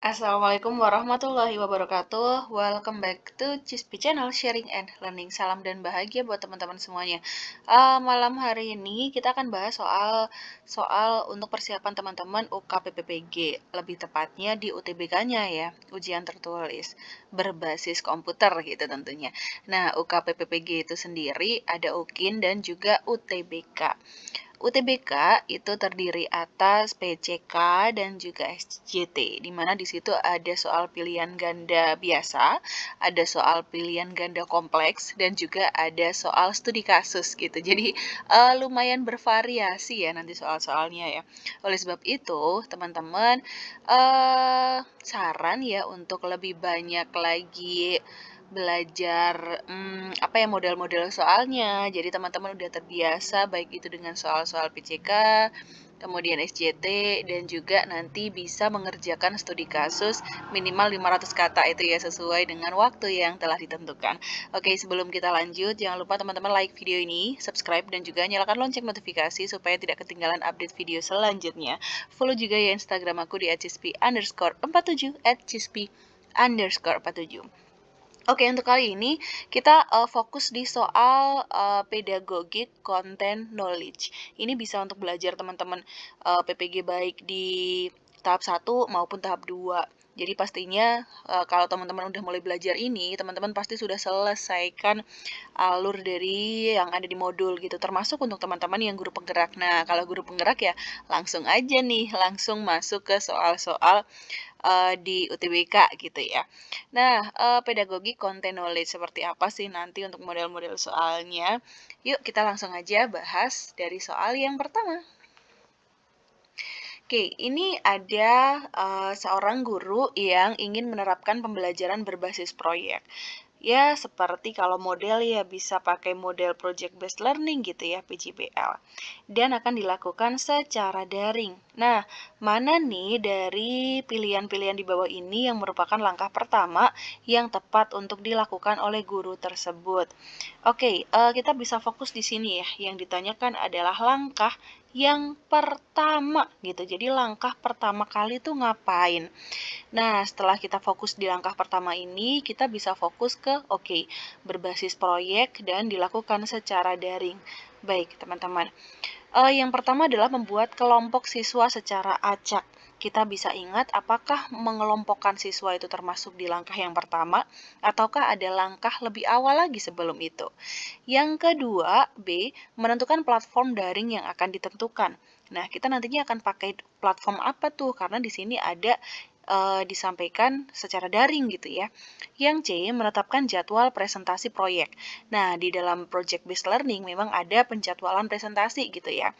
Assalamualaikum warahmatullahi wabarakatuh. Welcome back to Cispi Channel Sharing and Learning. Salam dan bahagia buat teman-teman semuanya. Malam hari ini kita akan bahas soal untuk persiapan teman-teman UKPPPG, lebih tepatnya di UTBK-nya ya, ujian tertulis berbasis komputer gitu tentunya. Nah, UKPPPG itu sendiri ada UKIN dan juga UTBK. UTBK itu terdiri atas PCK dan juga SJT, di mana di situ ada soal pilihan ganda biasa, ada soal pilihan ganda kompleks, dan juga ada soal studi kasus gitu. Jadi lumayan bervariasi ya nanti soal-soalnya ya. Oleh sebab itu, teman-teman saran ya untuk lebih banyak lagi belajar apa ya model-model soalnya. Jadi teman-teman udah terbiasa baik itu dengan soal-soal PCK, kemudian SJT dan juga nanti bisa mengerjakan studi kasus minimal 500 kata itu ya sesuai dengan waktu yang telah ditentukan. Oke, sebelum kita lanjut jangan lupa teman-teman like video ini, subscribe dan juga nyalakan lonceng notifikasi supaya tidak ketinggalan update video selanjutnya. Follow juga ya Instagram aku di @cispi_47 @cispi_47. Oke, untuk kali ini kita fokus di soal pedagogic content knowledge. Ini bisa untuk belajar teman-teman PPG baik di tahap 1 maupun tahap 2. Jadi pastinya kalau teman-teman udah mulai belajar ini, teman-teman pasti sudah selesaikan alur dari yang ada di modul gitu, termasuk untuk teman-teman yang guru penggerak. Nah, kalau guru penggerak ya langsung aja nih, langsung masuk ke soal-soal di UTBK gitu ya. Nah, pedagogi content knowledge seperti apa sih nanti untuk model-model soalnya? Yuk kita langsung aja bahas dari soal yang pertama. Oke, ini ada seorang guru yang ingin menerapkan pembelajaran berbasis proyek. Ya, seperti kalau model ya bisa pakai model project based learning gitu ya, PJBL. Dan akan dilakukan secara daring. Nah, mana nih dari pilihan-pilihan di bawah ini yang merupakan langkah pertama yang tepat untuk dilakukan oleh guru tersebut? Oke, kita bisa fokus di sini ya. Yang ditanyakan adalah langkah yang pertama gitu. Jadi langkah pertama kali tuh ngapain? Nah, setelah kita fokus di langkah pertama ini, kita bisa fokus ke berbasis proyek dan dilakukan secara daring. Baik, teman-teman. Yang pertama adalah membuat kelompok siswa secara acak. Kita bisa ingat apakah mengelompokkan siswa itu termasuk di langkah yang pertama ataukah ada langkah lebih awal lagi sebelum itu. Yang kedua, B, menentukan platform daring yang akan ditentukan. Nah, kita nantinya akan pakai platform apa tuh? Karena di sini ada disampaikan secara daring gitu ya. Yang C, menetapkan jadwal presentasi proyek. Nah, di dalam project based learning memang ada penjadwalan presentasi gitu ya.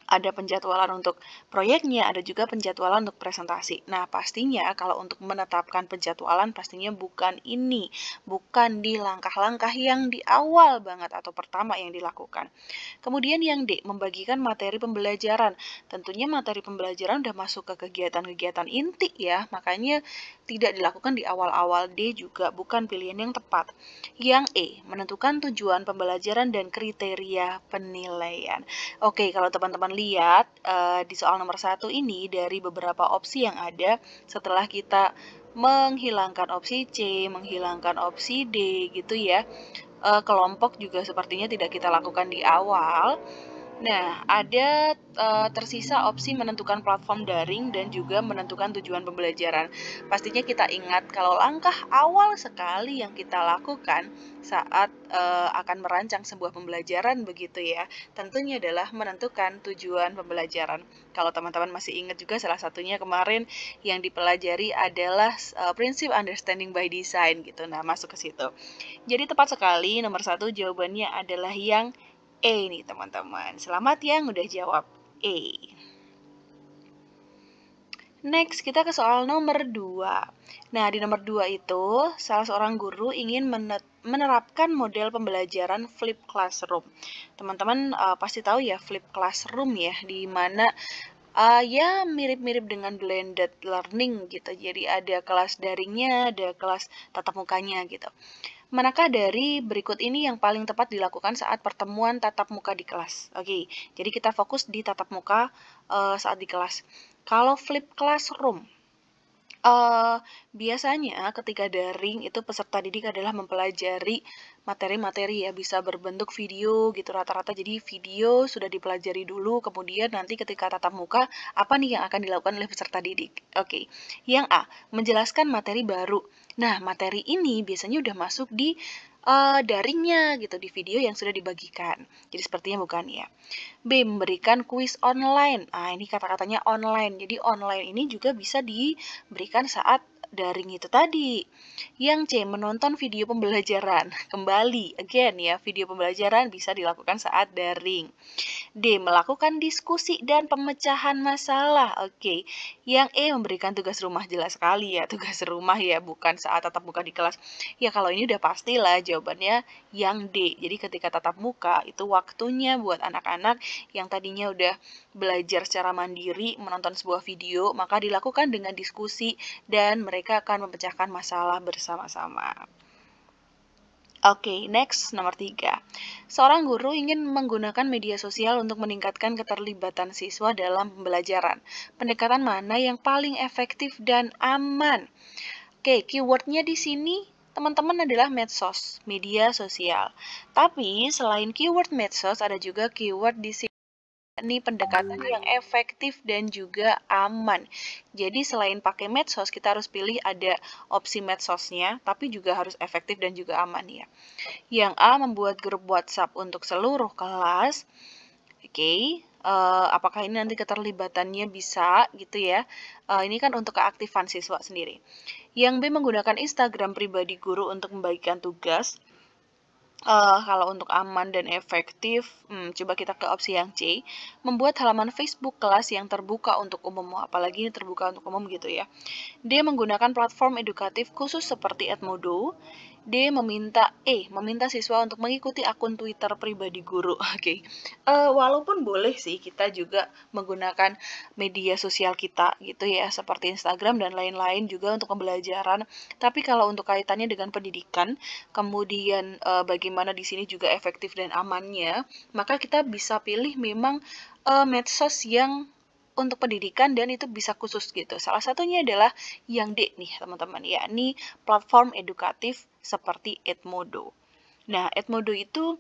Ada penjadwalan untuk proyeknya, ada juga penjadwalan untuk presentasi. Nah, pastinya kalau untuk menetapkan penjadwalan pastinya bukan ini, bukan di langkah-langkah yang di awal banget atau pertama yang dilakukan. Kemudian yang D, membagikan materi pembelajaran. Tentunya materi pembelajaran udah masuk ke kegiatan-kegiatan inti ya, makanya tidak dilakukan di awal-awal. D juga bukan pilihan yang tepat. Yang E, menentukan tujuan pembelajaran dan kriteria penilaian. Oke, kalau teman-teman lihat di soal nomor 1 ini dari beberapa opsi yang ada setelah kita menghilangkan opsi C, menghilangkan opsi D gitu ya. Kelompok juga sepertinya tidak kita lakukan di awal. Nah, ada tersisa opsi menentukan platform daring dan juga menentukan tujuan pembelajaran. Pastinya kita ingat kalau langkah awal sekali yang kita lakukan saat akan merancang sebuah pembelajaran begitu ya, tentunya adalah menentukan tujuan pembelajaran. Kalau teman-teman masih ingat juga salah satunya kemarin yang dipelajari adalah prinsip understanding by design gitu. Nah, masuk ke situ. Jadi tepat sekali nomor 1 jawabannya adalah yang E nih teman-teman. Selamat yang udah jawab E. Next, kita ke soal nomor 2. Nah, di nomor 2 itu, salah seorang guru ingin menerapkan model pembelajaran flip classroom. Teman-teman pasti tahu ya flip classroom ya, di mana ya mirip-mirip dengan blended learning gitu. Jadi ada kelas daringnya, ada kelas tatap mukanya gitu. Manakah dari berikut ini yang paling tepat dilakukan saat pertemuan tatap muka di kelas? Oke, jadi kita fokus di tatap muka saat di kelas. Kalau flip classroom, Biasanya ketika daring itu peserta didik adalah mempelajari materi-materi ya, bisa berbentuk video gitu rata-rata. Jadi video sudah dipelajari dulu, kemudian nanti ketika tatap muka, apa nih yang akan dilakukan oleh peserta didik? Oke, yang A, menjelaskan materi baru. Nah, materi ini biasanya udah masuk di daringnya gitu, di video yang sudah dibagikan. Jadi sepertinya bukan ya. B, memberikan kuis online. Ah, ini kata-katanya online. Jadi online ini juga bisa diberikan saat daring itu tadi. Yang C, menonton video pembelajaran. Kembali, again ya, video pembelajaran bisa dilakukan saat daring. D, melakukan diskusi dan pemecahan masalah. Oke. Yang E, memberikan tugas rumah. Jelas sekali ya, tugas rumah ya, bukan saat tatap muka di kelas. Ya kalau ini udah pastilah jawabannya yang D. Jadi ketika tatap muka itu waktunya buat anak-anak yang tadinya udah belajar secara mandiri menonton sebuah video, maka dilakukan dengan diskusi dan mereka akan memecahkan masalah bersama-sama. Oke, next, nomor 3. Seorang guru ingin menggunakan media sosial untuk meningkatkan keterlibatan siswa dalam pembelajaran. Pendekatan mana yang paling efektif dan aman? Oke, keywordnya di sini teman-teman adalah medsos, media sosial. Tapi selain keyword medsos, ada juga keyword di sini. Ini pendekatan yang efektif dan juga aman. Jadi selain pakai medsos, kita harus pilih ada opsi medsosnya, tapi juga harus efektif dan juga aman ya. Yang A, membuat grup WhatsApp untuk seluruh kelas. Oke, apakah ini nanti keterlibatannya bisa gitu ya? Ini kan untuk keaktifan siswa sendiri. Yang B, menggunakan Instagram pribadi guru untuk membagikan tugas. Kalau untuk aman dan efektif, coba kita ke opsi yang C, membuat halaman Facebook kelas yang terbuka untuk umum, apalagi ini terbuka untuk umum gitu ya. D, menggunakan platform edukatif khusus seperti Edmodo. D, meminta siswa untuk mengikuti akun Twitter pribadi guru. Oke. Walaupun boleh sih kita juga menggunakan media sosial kita gitu ya, seperti Instagram dan lain-lain juga untuk pembelajaran. Tapi kalau untuk kaitannya dengan pendidikan, kemudian bagaimana di sini juga efektif dan amannya, maka kita bisa pilih memang medsos yang untuk pendidikan dan itu bisa khusus gitu. Salah satunya adalah yang D nih teman-teman, yakni platform edukatif seperti Edmodo. Nah, Edmodo itu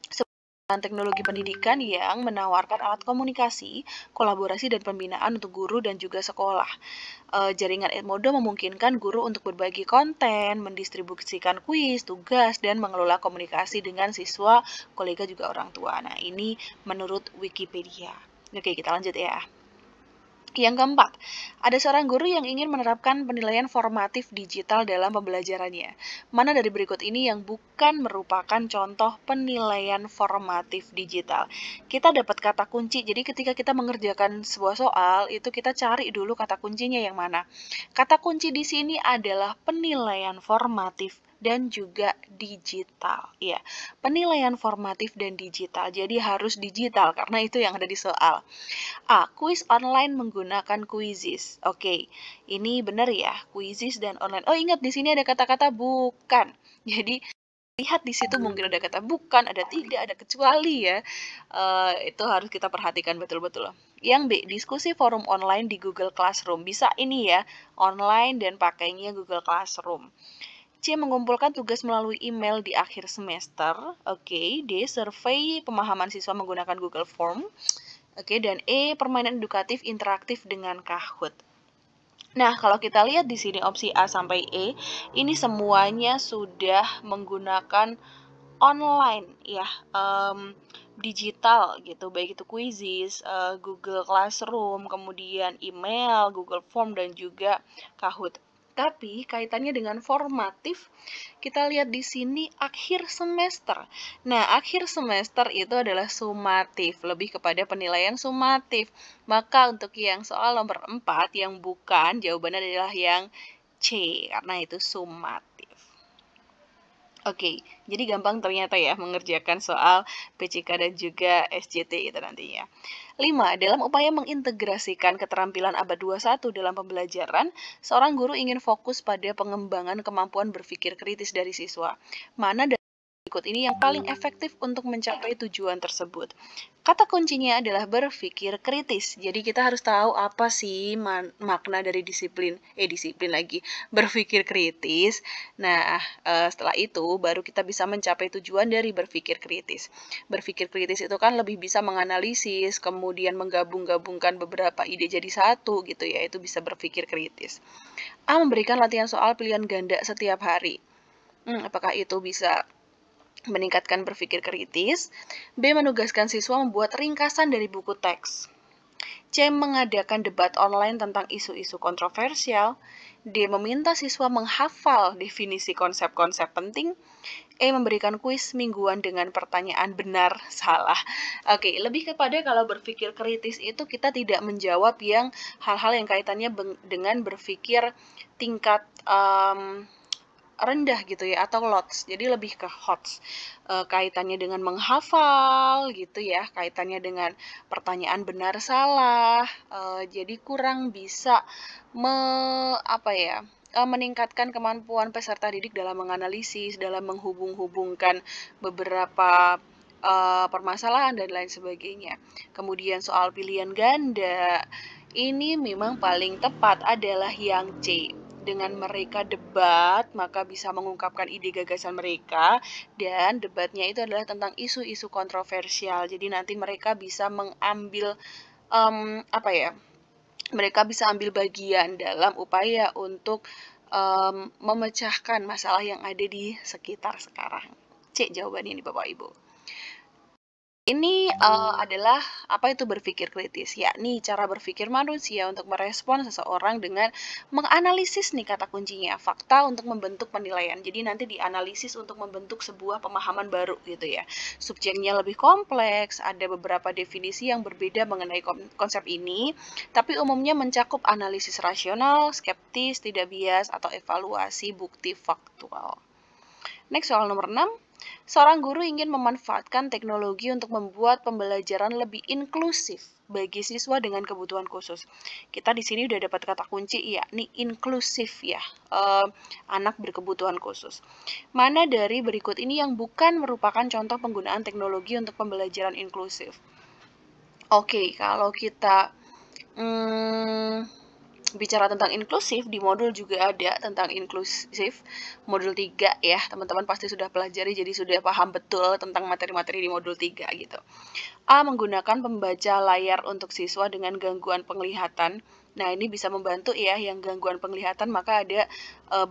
sebuah teknologi pendidikan yang menawarkan alat komunikasi, kolaborasi, dan pembinaan untuk guru dan juga sekolah. Jaringan Edmodo memungkinkan guru untuk berbagi konten, mendistribusikan kuis, tugas, dan mengelola komunikasi dengan siswa, kolega, juga orang tua. Nah, ini menurut Wikipedia. Oke, kita lanjut ya. Yang keempat, ada seorang guru yang ingin menerapkan penilaian formatif digital dalam pembelajarannya. Mana dari berikut ini yang bukan merupakan contoh penilaian formatif digital? Kita dapat kata kunci, jadi ketika kita mengerjakan sebuah soal, itu kita cari dulu kata kuncinya yang mana. Kata kunci di sini adalah penilaian formatif dan juga digital. Ya, penilaian formatif dan digital. Jadi harus digital karena itu yang ada di soal. A, kuis online menggunakan Quizizz. Oke, ini benar ya, Quizizz dan online. Oh, ingat di sini ada kata-kata bukan. Jadi lihat di situ mungkin ada kata bukan, ada tidak, ada kecuali ya. Itu harus kita perhatikan betul-betul. Yang B, diskusi forum online di Google Classroom. Bisa ini ya, online dan pakainya Google Classroom. C, mengumpulkan tugas melalui email di akhir semester. Oke, D, survei pemahaman siswa menggunakan Google Form. Oke, dan E, permainan edukatif interaktif dengan Kahoot. Nah, kalau kita lihat di sini opsi A sampai E, ini semuanya sudah menggunakan online ya, digital gitu, baik itu Quizizz, Google Classroom, kemudian email, Google Form, dan juga Kahoot. Tapi kaitannya dengan formatif, kita lihat di sini akhir semester. Nah, akhir semester itu adalah sumatif, lebih kepada penilaian sumatif. Maka untuk yang soal nomor 4 yang bukan, jawabannya adalah yang C, karena itu sumatif. Oke, jadi gampang ternyata ya mengerjakan soal PCK dan juga SJT itu nantinya. 5. Dalam upaya mengintegrasikan keterampilan abad 21 dalam pembelajaran, seorang guru ingin fokus pada pengembangan kemampuan berpikir kritis dari siswa. Mana dari berikut ini yang paling efektif untuk mencapai tujuan tersebut? Kata kuncinya adalah berpikir kritis. Jadi kita harus tahu apa sih makna dari disiplin lagi, berpikir kritis. Nah, setelah itu baru kita bisa mencapai tujuan dari berpikir kritis. Berpikir kritis itu kan lebih bisa menganalisis, kemudian menggabung-gabungkan beberapa ide jadi satu gitu ya, itu bisa berpikir kritis. A. Memberikan latihan soal pilihan ganda setiap hari. Apakah itu bisa meningkatkan berpikir kritis? B. Menugaskan siswa membuat ringkasan dari buku teks. C. Mengadakan debat online tentang isu-isu kontroversial. D. Meminta siswa menghafal definisi konsep-konsep penting. E. Memberikan kuis mingguan dengan pertanyaan benar, salah. Oke, lebih kepada kalau berpikir kritis itu kita tidak menjawab yang hal-hal yang kaitannya dengan berpikir tingkat rendah gitu ya, atau lots, jadi lebih ke hots, kaitannya dengan menghafal gitu ya, kaitannya dengan pertanyaan benar salah, jadi kurang bisa meningkatkan kemampuan peserta didik dalam menganalisis, dalam menghubung-hubungkan beberapa permasalahan dan lain sebagainya. Kemudian soal pilihan ganda, ini memang paling tepat adalah yang C. Dengan mereka debat, maka bisa mengungkapkan ide gagasan mereka, dan debatnya itu adalah tentang isu-isu kontroversial. Jadi nanti mereka bisa mengambil mereka bisa ambil bagian dalam upaya untuk memecahkan masalah yang ada di sekitar sekarang. C jawabannya ini Bapak Ibu. Ini adalah apa itu berpikir kritis, yakni cara berpikir manusia untuk merespon seseorang dengan menganalisis nih kata kuncinya, fakta untuk membentuk penilaian. Jadi nanti dianalisis untuk membentuk sebuah pemahaman baru gitu ya. Subjeknya lebih kompleks, ada beberapa definisi yang berbeda mengenai konsep ini, tapi umumnya mencakup analisis rasional, skeptis, tidak bias, atau evaluasi bukti faktual. Next, soal nomor 6. Seorang guru ingin memanfaatkan teknologi untuk membuat pembelajaran lebih inklusif bagi siswa dengan kebutuhan khusus. Kita di sini udah dapat kata kunci yakni inklusif ya, anak berkebutuhan khusus. Mana dari berikut ini yang bukan merupakan contoh penggunaan teknologi untuk pembelajaran inklusif? Oke, kalau kita bicara tentang inklusif, di modul juga ada tentang inklusif, modul 3 ya, teman-teman pasti sudah pelajari, jadi sudah paham betul tentang materi-materi di modul 3 gitu. A. Menggunakan pembaca layar untuk siswa dengan gangguan penglihatan. Nah, ini bisa membantu ya, yang gangguan penglihatan, maka ada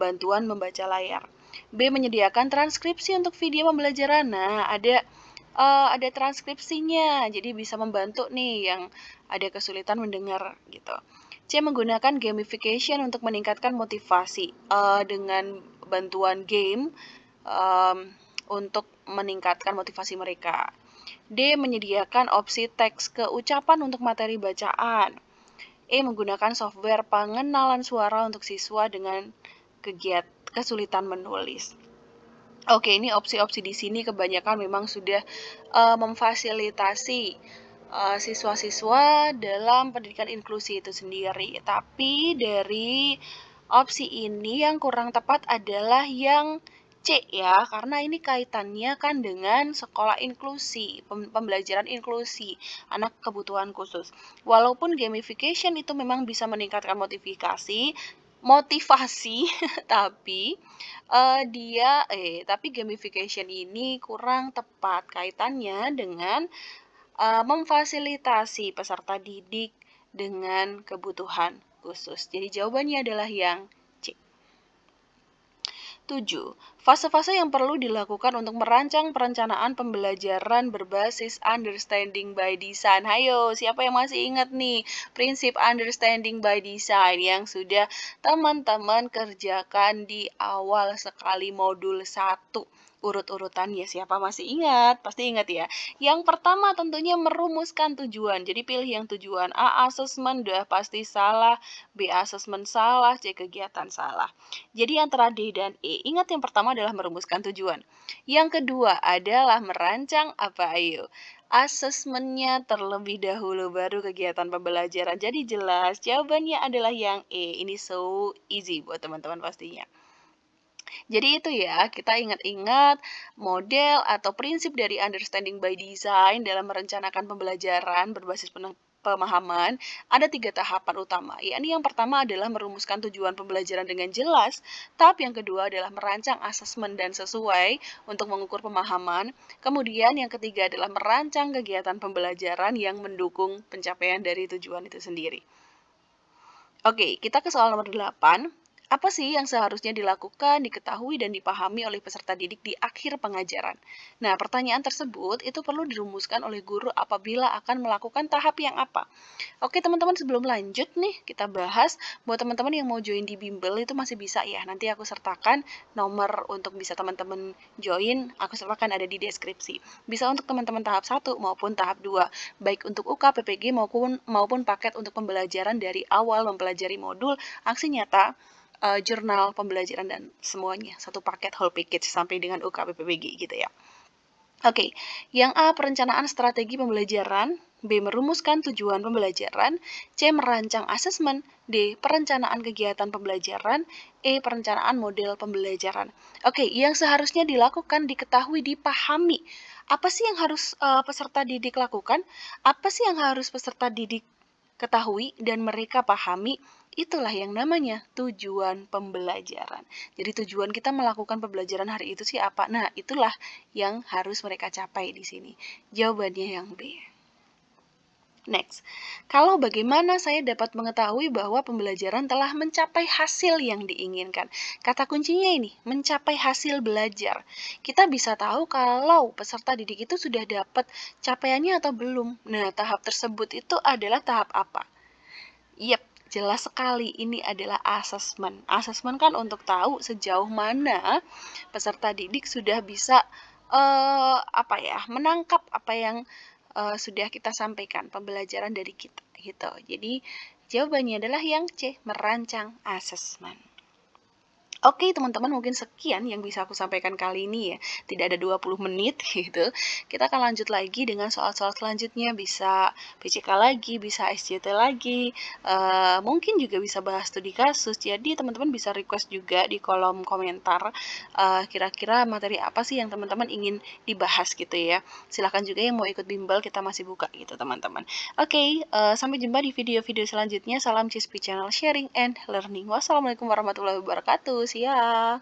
bantuan membaca layar. B. Menyediakan transkripsi untuk video pembelajaran. Nah, ada transkripsinya, jadi bisa membantu nih yang ada kesulitan mendengar gitu. C. Menggunakan gamification untuk meningkatkan motivasi dengan bantuan game untuk meningkatkan motivasi mereka. D. Menyediakan opsi teks ke ucapan untuk materi bacaan. E. Menggunakan software pengenalan suara untuk siswa dengan kesulitan menulis. Oke, ini opsi-opsi di sini kebanyakan memang sudah memfasilitasi siswa-siswa dalam pendidikan inklusi itu sendiri. Tapi dari opsi ini yang kurang tepat adalah yang C ya, karena ini kaitannya kan dengan sekolah inklusi, pembelajaran inklusi, anak kebutuhan khusus. Walaupun gamification itu memang bisa meningkatkan motivasi, tapi tapi gamification ini kurang tepat kaitannya dengan memfasilitasi peserta didik dengan kebutuhan khusus. Jadi jawabannya adalah yang C. 7. Fase-fase yang perlu dilakukan untuk merancang perencanaan pembelajaran berbasis understanding by design. Hayo, siapa yang masih ingat nih prinsip understanding by design yang sudah teman-teman kerjakan di awal sekali modul 1? Urut-urutannya siapa masih ingat? Pasti ingat ya. Yang pertama tentunya merumuskan tujuan. Jadi pilih yang tujuan. A. Assessment, udah pasti salah. B. Assessment salah. C. Kegiatan salah. Jadi antara D dan E. Ingat yang pertama adalah merumuskan tujuan. Yang kedua adalah merancang apa ayo? Asesmennya terlebih dahulu baru kegiatan pembelajaran. Jadi jelas jawabannya adalah yang E. Ini so easy buat teman-teman pastinya. Jadi itu ya, kita ingat-ingat model atau prinsip dari understanding by design dalam merencanakan pembelajaran berbasis pemahaman, ada 3 tahapan utama. Yakni yang pertama adalah merumuskan tujuan pembelajaran dengan jelas, tahap yang kedua adalah merancang asesmen dan sesuai untuk mengukur pemahaman, kemudian yang ketiga adalah merancang kegiatan pembelajaran yang mendukung pencapaian dari tujuan itu sendiri. Oke, kita ke soal nomor 8. Apa sih yang seharusnya dilakukan, diketahui, dan dipahami oleh peserta didik di akhir pengajaran? Nah, pertanyaan tersebut itu perlu dirumuskan oleh guru apabila akan melakukan tahap yang apa. Oke, teman-teman, sebelum lanjut nih, kita bahas buat teman-teman yang mau join di bimbel itu masih bisa ya. Nanti aku sertakan nomor untuk bisa teman-teman join, aku sertakan ada di deskripsi. Bisa untuk teman-teman tahap 1 maupun tahap 2, baik untuk UK, PPG maupun paket untuk pembelajaran dari awal mempelajari modul, aksi nyata, jurnal pembelajaran dan semuanya. Satu paket whole package sampai dengan UK, PPG gitu ya. Oke, yang A, perencanaan strategi pembelajaran, B, merumuskan tujuan pembelajaran, C, merancang asesmen, D, perencanaan kegiatan pembelajaran, E, perencanaan model pembelajaran. Oke, yang seharusnya dilakukan, diketahui, dipahami. Apa sih yang harus peserta didik lakukan? Apa sih yang harus peserta didik ketahui dan mereka pahami? Itulah yang namanya tujuan pembelajaran. Jadi tujuan kita melakukan pembelajaran hari itu sih apa? Nah, itulah yang harus mereka capai di sini. Jawabannya yang B. Next, kalau bagaimana saya dapat mengetahui bahwa pembelajaran telah mencapai hasil yang diinginkan? Kata kuncinya ini, mencapai hasil belajar. Kita bisa tahu kalau peserta didik itu sudah dapat capaiannya atau belum. Nah, tahap tersebut itu adalah tahap apa? Yep, jelas sekali ini adalah asesmen. Asesmen kan untuk tahu sejauh mana peserta didik sudah bisa menangkap apa yang sudah kita sampaikan, pembelajaran dari kita gitu. Jadi jawabannya adalah yang C, merancang asesmen. Oke, teman-teman, mungkin sekian yang bisa aku sampaikan kali ini ya. Tidak ada 20 menit gitu. Kita akan lanjut lagi dengan soal-soal selanjutnya. Bisa PCK lagi, bisa SJT lagi. Mungkin juga bisa bahas studi kasus. Jadi teman-teman bisa request juga di kolom komentar. Kira-kira materi apa sih yang teman-teman ingin dibahas gitu ya. Silahkan juga yang mau ikut bimbel, kita masih buka gitu teman-teman. Oke, sampai jumpa di video-video selanjutnya. Salam CISP Channel Sharing and Learning. Wassalamualaikum warahmatullahi wabarakatuh. See ya.